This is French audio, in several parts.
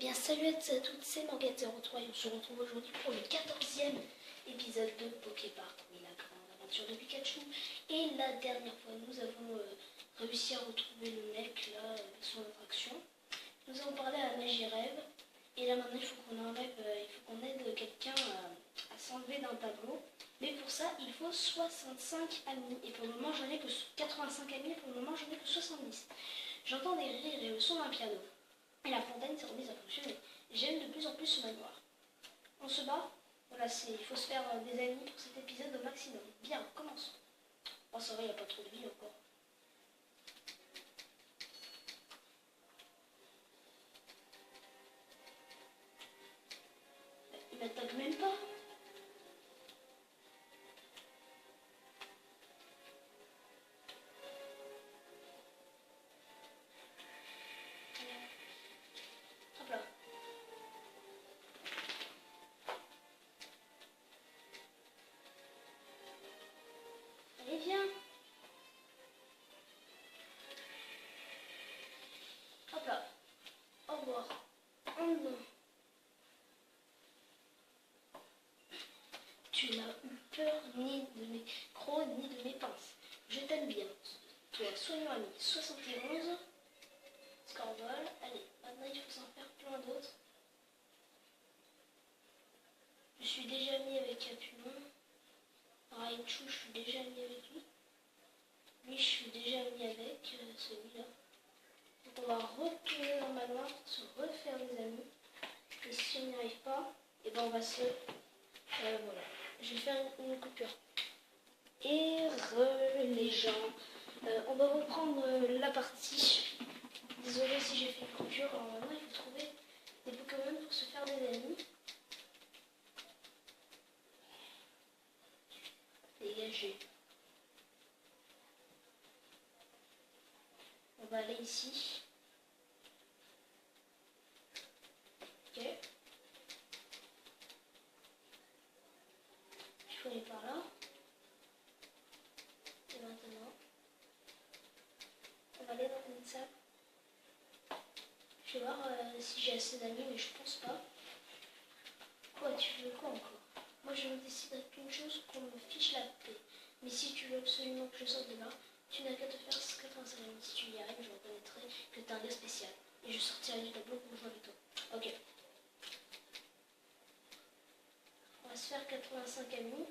bien salut à toutes, c'est Morgane03 et on se retrouve aujourd'hui pour le 14e épisode de Poképark, oui, la grande aventure de Pikachu. Et la dernière fois, nous avons réussi à retrouver le mec là avec son attraction. Nous avons parlé à Magirève et là maintenant il faut qu'on aide quelqu'un à s'enlever d'un tableau. Mais pour ça, il faut 65 amis et pour le moment j'en ai que 85 amis et pour le moment j'en ai que 70. J'entends des rires et le son d'un piano. Et la fontaine s'est remise à fonctionner. J'aime de plus en plus ce manoir. On se bat. Voilà, il faut se faire des amis pour cet épisode au maximum. Bien, commençons. Oh, ça va, il n'y a pas trop de vie encore. Il m'attaque même pas. Hop là. Allez, viens. Hop là. Au revoir. Oh non. Tu n'as eu peur ni de mes crocs ni de mes pinces. Je t'aime bien. Toi, soignons ami. 71. Scorbol. Allez, maintenant il faut s'en faire plein d'autres. Je suis déjà mis avec Capulon. Raichu, je suis déjà mis avec lui. Lui, je suis déjà mis avec celui-là. Donc on va retourner dans le manoir, se refaire des amis. Et si on n'y arrive pas, et ben on va se... voilà. Je vais faire une coupure. Et les gens. On va reprendre la partie. Désolé si j'ai fait une coupure. Alors maintenant, il faut trouver des Pokémon pour se faire des amis. Dégagez. On va aller ici. Ok. Il faut aller par là. Et maintenant, on va aller dans une salle. Je vais voir si j'ai assez d'amis, mais je pense pas. Quoi, tu veux quoi encore? Moi, je me déciderai qu'une chose, qu'on me fiche la paix. Mais si tu veux absolument que je sorte de là, tu n'as qu'à te faire 85 amis. Si tu y arrives, je reconnaîtrai que t'es un gars spécial. Et je sortirai du tableau pour jouer avec toi. Ok. On va se faire 85 amis.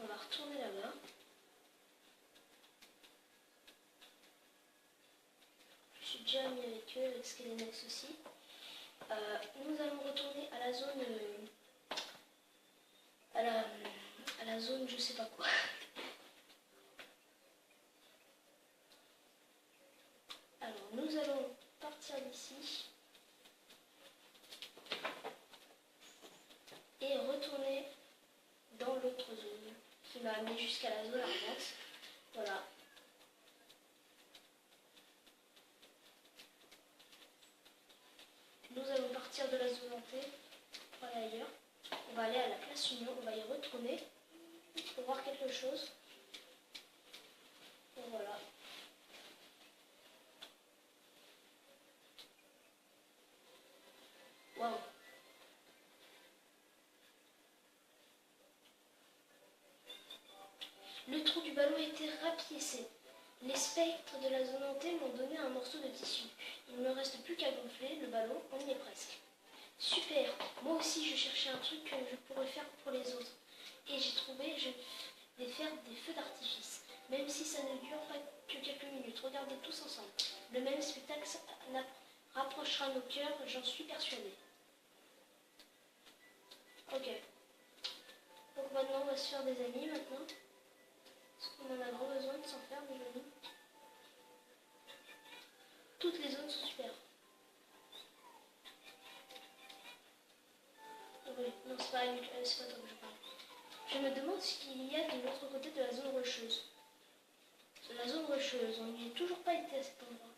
On va retourner là-bas. Je suis déjà mis avec eux, avec Skelemax aussi. Nous allons retourner à la zone... à la zone je sais pas quoi. Alors, nous allons partir d'ici. Et retourner dans l'autre zone qui m'a amené jusqu'à la zone ardente. Voilà. Nous allons partir de la zone hantée pour aller ailleurs. On va aller à la place Union, on va y retourner pour voir quelque chose. Et voilà. Waouh. Le trou du ballon a été rapiécé. Les spectres de la zone hantée m'ont donné un morceau de tissu. Il ne me reste plus qu'à gonfler le ballon, on y est presque. Super. Moi aussi je cherchais un truc que je pourrais faire pour les autres. Et j'ai trouvé, je vais faire des feux d'artifice. Même si ça ne dure pas que quelques minutes. Regardez tous ensemble. Le même spectacle rapprochera nos cœurs, j'en suis persuadée. Ok. Donc maintenant on va se faire des amis maintenant. Parce qu'on en a grand besoin de s'en faire des amis. Toutes les zones sont super. Oui, non, c'est pas toi que je parle. Je me demande ce qu'il y a de l'autre côté de la zone rocheuse. De la zone rocheuse, on n'y est toujours pas été à cet endroit.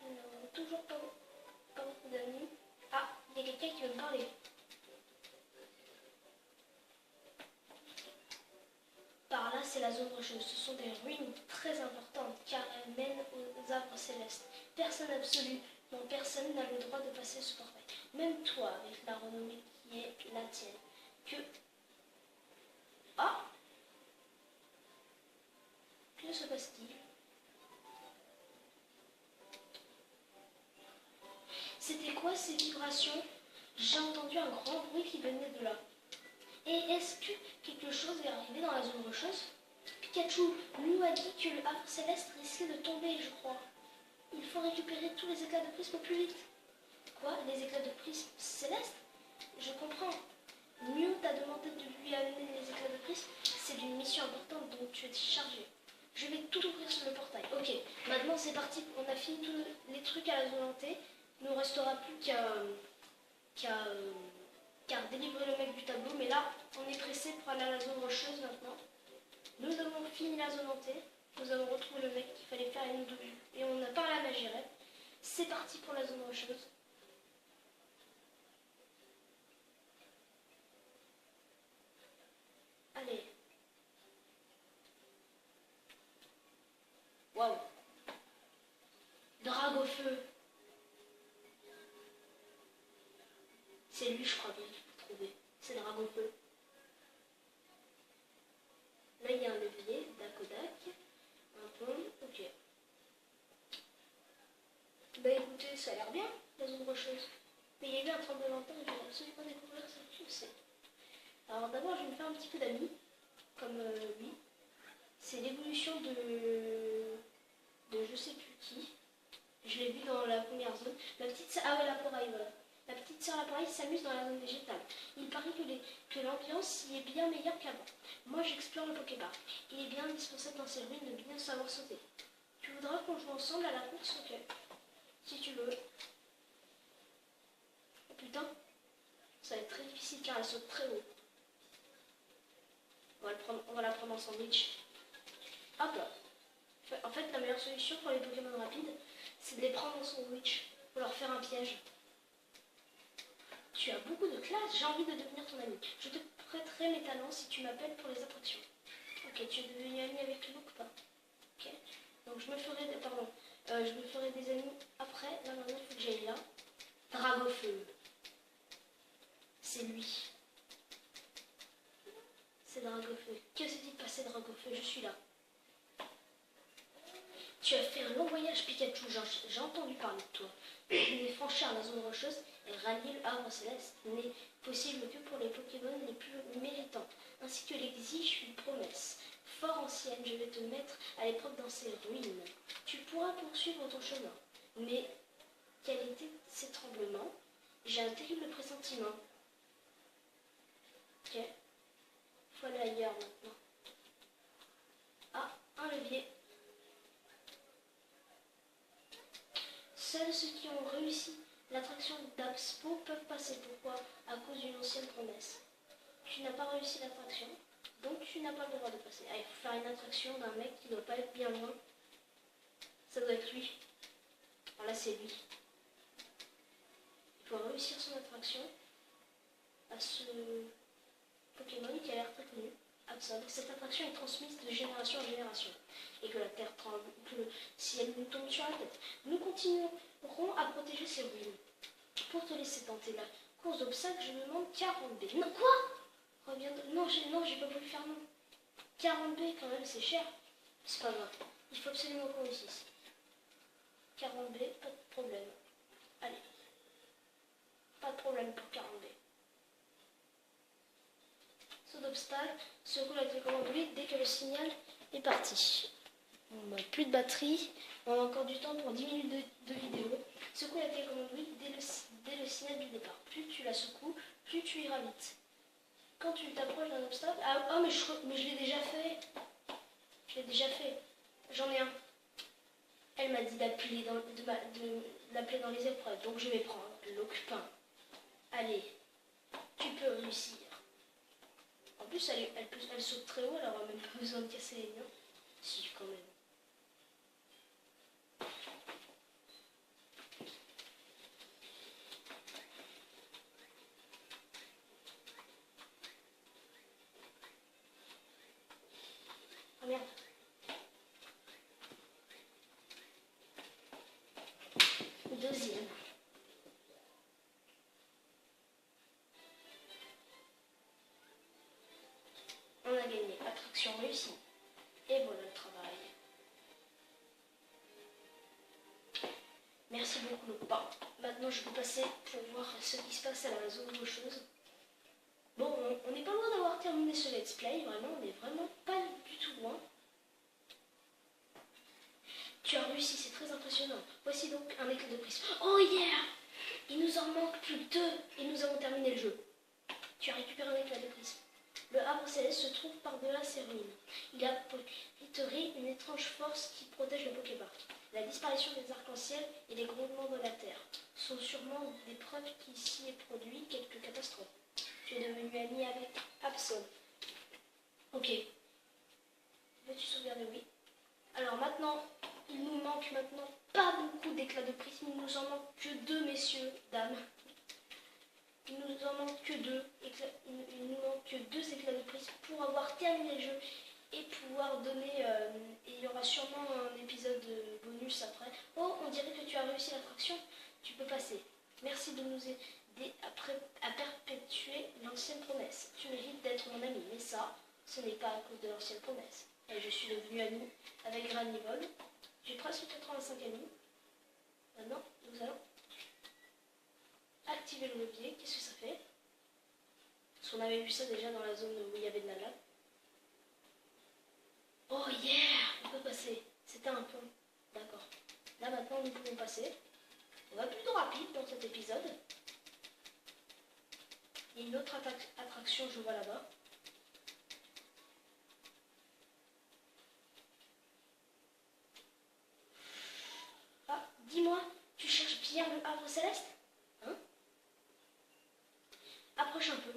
Alors, toujours pas beaucoup d'amis. Ah, il y a quelqu'un qui veut me parler. Par là, c'est la zone rocheuse. Ce sont des ruines très importantes car elles mènent aux arbres célestes. Personne absolu, non personne n'a le droit de passer ce portail. Même toi, avec la renommée qui est la tienne. Que... Ah! Que se passe-t-il? C'était quoi ces vibrations? J'ai entendu un grand bruit qui venait de là. Et est-ce que quelque chose est arrivé dans la zone rocheuse? Pikachu nous a dit que le havre céleste risquait de tomber, je crois. Il faut récupérer tous les éclats de prisme au plus vite. Quoi? Les éclats de prisme céleste? Je comprends. Mew t'a demandé de lui amener les éclats de prisme. C'est une mission importante dont tu es chargé. Je vais tout ouvrir sur le portail. Ok, maintenant c'est parti. On a fini tous les trucs à la zone hantée. Il ne nous restera plus qu'à délivrer le mec du tableau. Mais là, on est pressé pour aller à la zone rocheuse maintenant. Nous avons fini la zone hantée. Nous avons retrouvé le mec qu'il fallait faire et on a parlé à Magirel. C'est parti pour la zone rocheuse. Allez. Waouh. Drague au feu. C'est lui, je crois bien, qu'il faut trouver. C'est Drague au feu. Là, il y a un levier, Dakodak. Un pont, ok. Bah écoutez, ça a l'air bien, la zone rocheuse. Mais il y a eu un tremblement de terre et je vais absolument découvrir ça, je sais. Alors d'abord, je vais me faire un petit peu d'amis, comme lui. C'est l'évolution de je sais plus qui. Je l'ai vu dans la première zone. La petite sœur, ah ouais, la poraille, voilà. La petite sœur la poraille s'amuse dans la zone végétale. Il paraît que l'ambiance y est bien meilleure qu'avant. Moi, j'explore le Poképark. Il est bien indispensable dans ces ruines de bien savoir sauter. Tu voudras qu'on joue ensemble à la course? Ok. Si tu veux. Oh putain. Ça va être très difficile car elle saute très haut. On va la prendre en sandwich. Hop là. En fait, la meilleure solution pour les Pokémon rapides, c'est de les prendre en sandwich pour leur faire un piège. Tu as beaucoup de classe, j'ai envie de devenir ton ami. Je te prêterai mes talents si tu m'appelles pour les attractions. Ok, tu es devenu ami avec Luke ou pas? Ok. Donc je me ferai des amis après. Là maintenant, il faut que j'aille là. Dragofeu. C'est lui. C'est Dragofeu. Que s'est-il passé, Dragofeu? Je suis là. Tu as fait un long voyage, Pikachu, j'ai entendu parler de toi. Mais franchir la zone rocheuse et rallier le havre céleste n'est possible que pour les Pokémon les plus méritants, ainsi que l'exige une promesse. Fort ancienne, je vais te mettre à l'épreuve dans ces ruines. Tu pourras poursuivre ton chemin. Mais quels étaient ces tremblements? J'ai un terrible pressentiment. Ok. Faut aller ailleurs maintenant. Ah, un levier. Seuls ceux qui ont réussi l'attraction d'Abspo peuvent passer. Pourquoi? À cause d'une ancienne promesse. Tu n'as pas réussi l'attraction, donc tu n'as pas le droit de passer. Ah, il faut faire une attraction d'un mec qui ne doit pas être bien loin. Ça doit être lui. Alors là, c'est lui. Il faut réussir son attraction à ce Pokémon qui a l'air très connu. Absol. Cette attraction est transmise de génération en génération. Et que la terre tremble, que le ciel nous tombe sur la tête. Nous continuerons à protéger ces ruines. Pour te laisser tenter la course d'obstacles, je demande 40 B. Non, quoi? Reviens de... Non, j'ai pas voulu faire non. 40 B, quand même, c'est cher. C'est pas grave. Il faut absolument qu'on réussisse. 40 B, pas de problème. Allez. Pas de problème pour 40 B. Saut d'obstacle, secoue la télécommande dès que le signal est parti. Bon, bah, plus de batterie, on a encore du temps pour 10 minutes de vidéo. Secoue la télécommande dès le signal du départ. Plus tu la secoues, plus tu iras vite. Quand tu t'approches d'un obstacle... Ah, mais je l'ai déjà fait. Je l'ai déjà fait. J'en ai un. Elle m'a dit d'appeler dans les épreuves, donc je vais prendre l'occupant. Allez, tu peux réussir. En plus, elle saute très haut, elle n'aura même pas besoin de casser les liens. Si, quand même. Deuxième. On a gagné. Attraction réussie. Et voilà le travail. Merci beaucoup le pas. Maintenant je peux passer pour voir ce qui se passe à la zone rocheuse. Bon, on n'est pas loin d'avoir terminé ce let's play. Vraiment, on n'est vraiment pas du tout loin. Tu as réussi, c'est très impressionnant. Voici donc un éclat de prisme. Oh yeah! Il nous en manque plus que 2 et nous avons terminé le jeu. Tu as récupéré un éclat de prisme. Le havre céleste se trouve par-delà ces ruines. Il abriterait une étrange force qui protège le Poképark. La disparition des arcs-en-ciel et les grondements de la terre sont sûrement des preuves qu'il s'y est produit quelques catastrophes. Tu es devenu ami avec Absol. Ok. Veux-tu sauvegarder? Oui. Alors maintenant, il nous manque maintenant pas beaucoup d'éclats de prisme. Il nous en manque que 2, messieurs, dames. Il nous en manque que 2. Il nous manque que 2 éclats de prisme pour avoir terminé le jeu et pouvoir donner. Et il y aura sûrement un épisode bonus après. Oh, on dirait que tu as réussi l'attraction. Tu peux passer. Merci de nous aider à perpétuer l'ancienne promesse. Tu mérites d'être mon ami, mais ça, ce n'est pas à cause de l'ancienne promesse. Et je suis devenu ami avec Granivol. J'ai presque 85 amis. Maintenant, nous allons activer le levier. Qu'est-ce que ça fait? Parce qu'on avait vu ça déjà dans la zone où il y avait de la lave. Oh yeah! On peut passer. C'était un pont. D'accord. Là maintenant, nous pouvons passer. On va plutôt rapide dans cet épisode. Il y a une autre attraction, je vois là-bas. Ah, dis-moi, tu cherches bien le havre céleste? Hein? Approche un peu.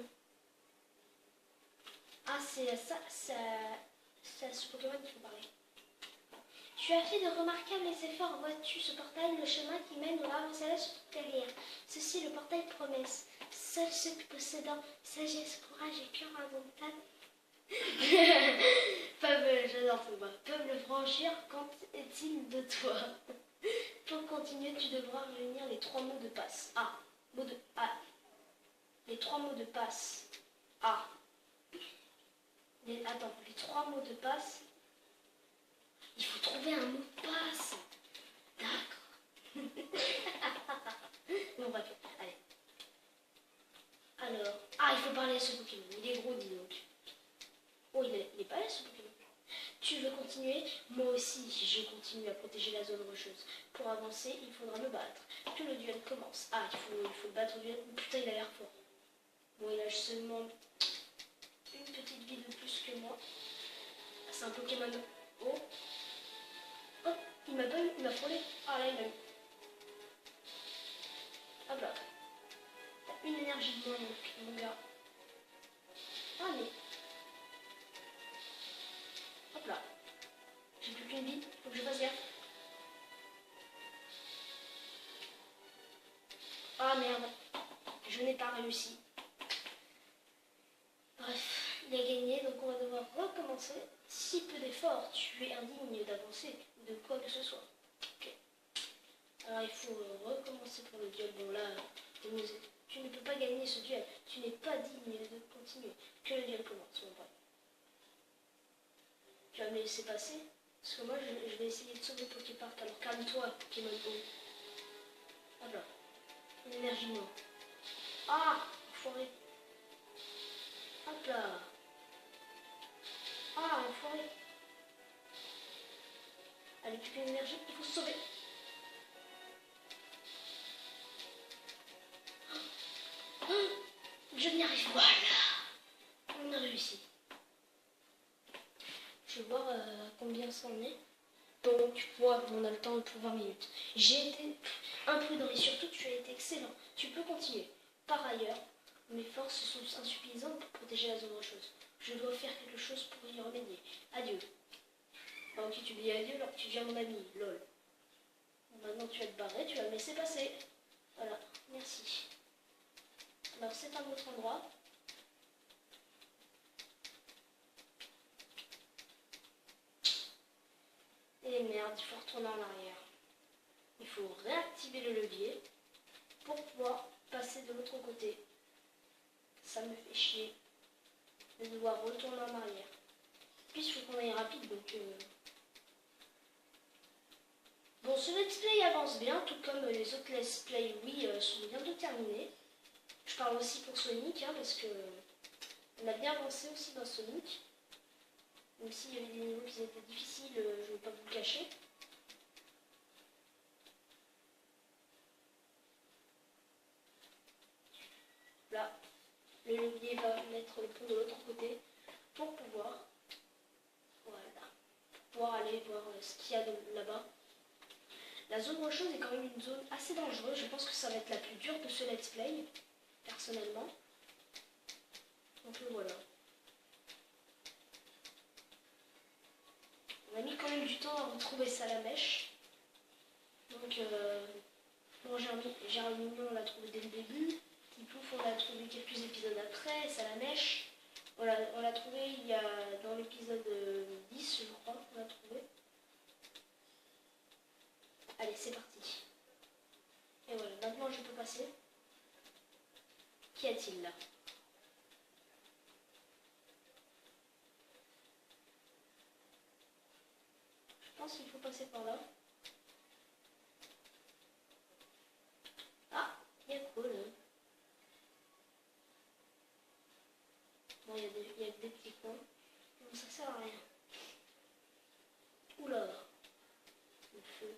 Ah, c'est à ce Pokémon qu'il faut parler. Tu as fait de remarquables efforts. Vois-tu ce portail, le chemin qui mène au havre céleste derrière. Ceci est le portail promesse. Seuls ceux possédant sagesse, courage et cœur indomptable j'adore ce mot, peuvent le franchir. Qu'en est-il de toi? Pour continuer, tu devras réunir les 3 mots de passe. Les 3 mots de passe. Les 3 mots de passe. Il faut trouver un mot de passe. D'accord. Bon, bref, allez. Alors, il faut parler à ce Pokémon. Il est gros, dis donc. Oh, il est pas là, ce Pokémon. Tu veux continuer? Moi aussi, je continue à protéger la zone rocheuse. Pour avancer, il faudra me battre. Que le duel commence. Il faut le battre au duel. Putain, il a l'air fort. Bon, il a seulement une petite vie de plus que moi. C'est un Pokémon haut. Oh, il m'a pas eu, il m'a frôlé. Ah là, il m'a eu. Hop là. T'as une énergie de moins, mon gars. Ah, mais. Hop là. J'ai plus qu'une vie, faut que je fasse gaffe. Ah merde. Je n'ai pas réussi. Bref, il a gagné, donc on va devoir recommencer. Si peu d'efforts, tu es indigne d'avancer de quoi que ce soit. Ok. Alors il faut recommencer pour le duel. Bon là, tu ne peux pas gagner ce duel. Tu n'es pas digne de continuer. Que le duel commence, mon pote. Tu vas me laisser passer? Parce que moi je vais essayer de sauver Poképark. Alors calme-toi, Pokémon Go. Hop là. Une énergie noire. Ah, enfoiré. Hop là. Ah, enfoiré. Allez, tu fais une énergie, il faut se sauver. Je n'y arrive pas. Voilà. On a réussi. Je vais voir combien ça en est. Donc, voilà, on a le temps pour 20 minutes. J'ai été imprudent et surtout tu as été excellent. Tu peux continuer. Par ailleurs, mes forces sont insuffisantes pour protéger la zone rocheuse. Je dois faire quelque chose pour y remédier. Adieu. Ah, ok, tu dis adieu alors que tu deviens mon ami. Lol. Bon, maintenant tu vas te barrer, tu vas me laisser passer. Voilà, merci. Alors c'est un autre endroit. Et merde, il faut retourner en arrière. Il faut faut réactiver le levier pour pouvoir passer de l'autre côté. Ça me fait chier de devoir retourner en arrière. Puis il faut qu'on aille rapide, donc... Bon, ce let's play avance bien, tout comme les autres let's play, oui, sont bientôt terminés. Je parle aussi pour Sonic, hein, parce que on a bien avancé aussi dans Sonic. Même s'il y avait des niveaux qui étaient difficiles, je ne vais pas vous le cacher. Là, le levier va mettre le pont de l'autre côté pour pouvoir, voilà, pouvoir aller voir ce qu'il y a là-bas. La zone rocheuse est quand même une zone assez dangereuse. Je pense que ça va être la plus dure de ce let's play, personnellement. Donc voilà. On a mis quand même du temps à retrouver Salamèche. Donc, bon, Jérémy, on l'a trouvé dès le début. Tipouf, on l'a trouvé quelques épisodes après. Salamèche, on l'a trouvé il y a dans l'épisode 10, je crois, on l'a trouvé. Allez, c'est parti. Et voilà, maintenant je peux passer. Qu'y a-t-il là? Je pense qu'il faut passer par là. Ah, il y a quoi là? Bon, il y a des petits coins. Bon, ça sert à rien. Oula, le feu.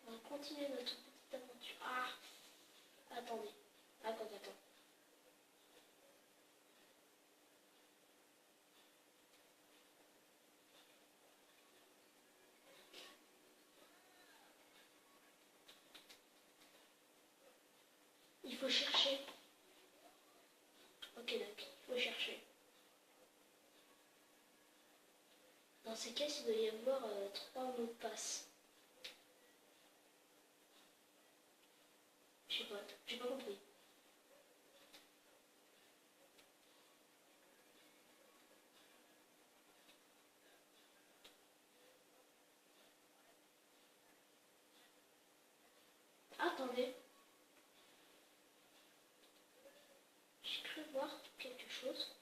On va continuer notre petite aventure. Ah, attendez. Attends. Il faut chercher. Ok, d'accord, il faut chercher. Dans ces caisses, il doit y avoir 3 mots de passe. Je sais pas, j'ai pas compris. Attendez. J'ai cru voir quelque chose.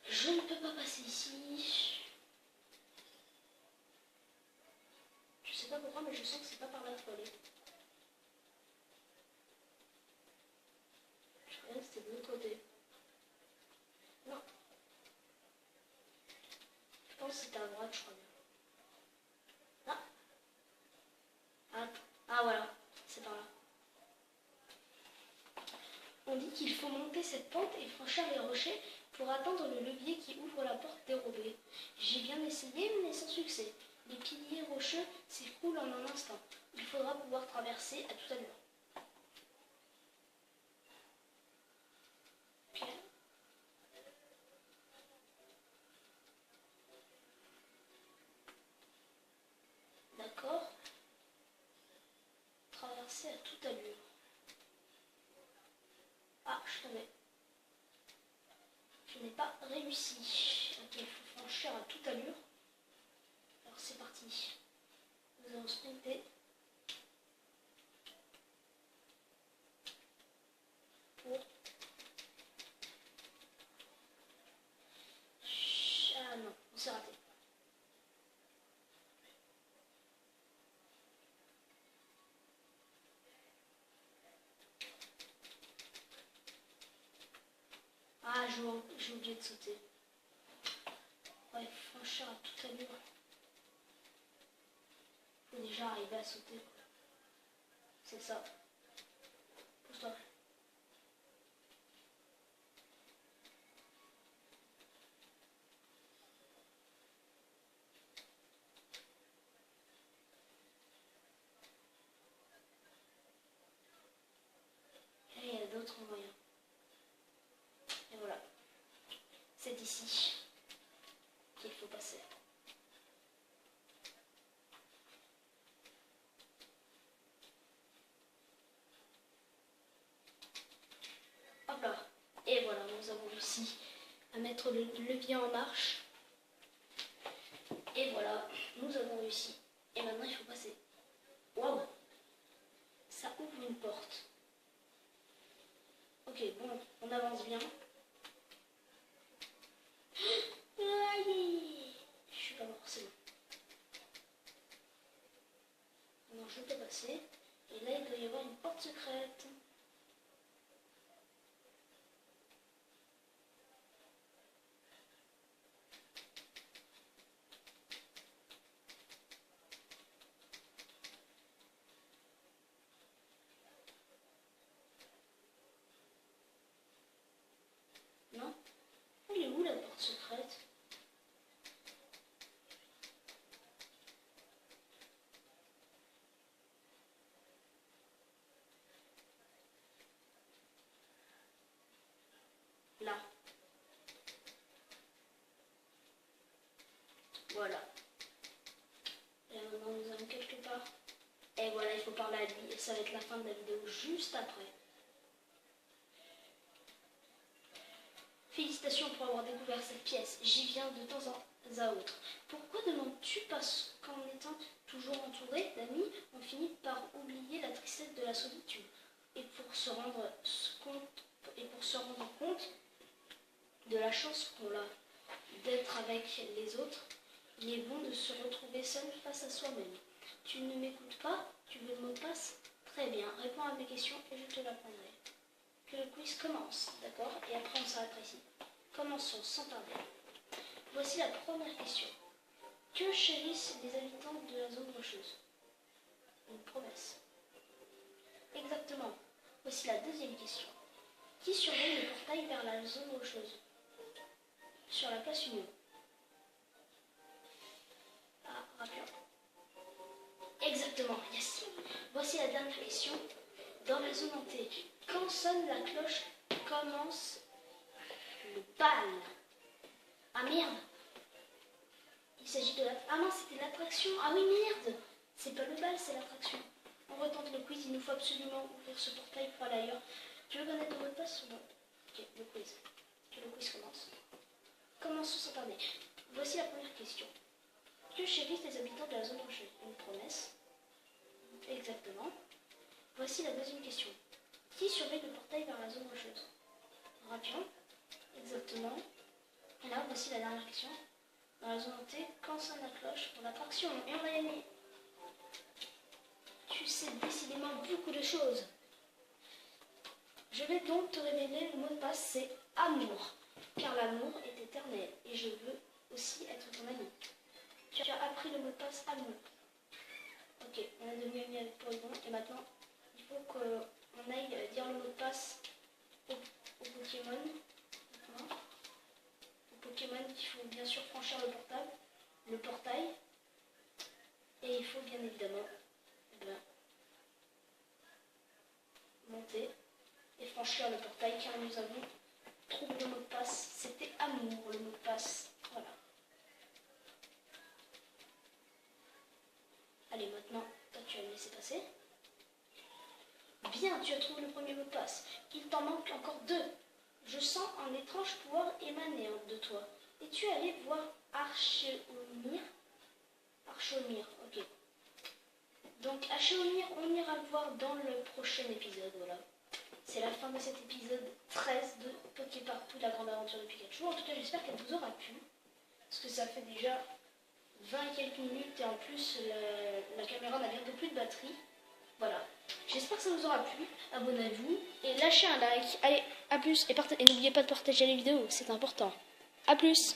Je ne peux pas passer ici. Je sais pas pourquoi, mais je sens que c'est pas par là qu'il faut aller. Je croyais que c'était de l'autre côté. Non. Je pense que c'était à droite, je crois bien. Ah. Ah voilà, c'est par là. On dit qu'il faut monter cette pente et franchir les rochers pour atteindre le levier qui ouvre la porte dérobée. J'ai bien essayé, mais sans succès. Les piliers rocheux s'écroulent en un instant. Il faudra pouvoir traverser à tout à l'heure. Pierre. D'accord. Traverser à toute allure. Ah, je suis tombée. Je n'ai pas réussi. Ok, il faut franchir à toute allure. Alors c'est parti. Nous allons sprinter. Pour... Ah non, on s'est raté. Ah, j'ai oublié de sauter. Ouais, franchir à toute allure. Faut déjà arriver à sauter. C'est ça. Pousse-toi. Et il y a d'autres moyens. Et voilà. C'est ici qu'il faut passer. à mettre le levier en marche. Et voilà, nous avons réussi. Et maintenant il faut passer. Waouh! Ça ouvre une porte. Ok, bon, on avance bien. Aïe! Je suis pas mort, c'est bon. Non, je peux passer. Et là, il doit y avoir une porte secrète. Non? Elle est où la porte secrète? Là. Voilà. Et maintenant nous allons quelque part. Et voilà, il faut parler à lui. Et ça va être la fin de la vidéo juste après. Félicitations pour avoir découvert cette pièce. J'y viens de temps à autre. Pourquoi demandes-tu? Parce qu'en étant toujours entouré d'amis, on finit par oublier la tristesse de la solitude. Et pour se rendre compte de la chance qu'on a d'être avec les autres, il est bon de se retrouver seul face à soi-même. Tu ne m'écoutes pas? Tu veux le mot de passe? Très bien, réponds à mes questions et je te l'apprendrai. Que le quiz commence, d'accord? Et après on s'arrêtera ici. Commençons sans tarder. Voici la première question. Que chérissent les habitants de la zone rocheuse? Une promesse. Exactement. Voici la deuxième question. Qui surveille le portail vers la zone rocheuse? Sur la place Union. Ah, rappelons. Exactement, yes. Voici la dernière question. Dans la zone hantée, quand sonne la cloche, commence le bal. Ah merde! Il s'agit de la... Ah non, c'était l'attraction. Ah oui, merde! C'est pas le bal, c'est l'attraction. On retente le quiz, il nous faut absolument ouvrir ce portail pour aller ailleurs. Tu veux connaître le mot de passe ou non? Ok, le quiz. Que le quiz commence. Commençons sans tarder. Voici la première question. Que chérissent les habitants de la zone rocheuse? Une promesse. Exactement. Voici la deuxième question. Qui surveille le portail vers la zone rocheuse? Rapion. Exactement. Et là, voici la dernière question. Dans la zone hantée, quand sonne la cloche pour l'attraction? Et on a gagné. Tu sais décidément beaucoup de choses. Je vais donc te révéler le mot de passe, c'est amour. Car l'amour est éternel et je veux aussi être ton ami. Tu as appris le mot de passe amour. Ok, on est devenu amis avec Porygon et maintenant il faut qu'on aille dire le mot de passe au Pokémon. Au Pokémon qu'il faut bien sûr franchir le portail. Et il faut bien évidemment monter et franchir le portail car nous avons trouvé le mot de passe. C'était amour le mot de passe. Voilà. Allez, maintenant, toi tu vas me laisser passer. Bien, tu as trouvé le premier mot de passe. Il t'en manque encore 2. Je sens un étrange pouvoir émaner de toi. Et tu es allé voir Archéomir. Archéomir, ok. Donc Archéomir, on ira le voir dans le prochain épisode, voilà. C'est la fin de cet épisode 13 de Poképartout, la grande aventure de Pikachu. En tout cas, j'espère qu'elle vous aura plu. Parce que ça fait déjà 20 et quelques minutes et en plus, la caméra n'a bientôt plus de batterie. Voilà. J'espère que ça vous aura plu. Abonnez-vous et lâchez un like. Allez, à plus et n'oubliez pas de partager les vidéos, c'est important. À plus.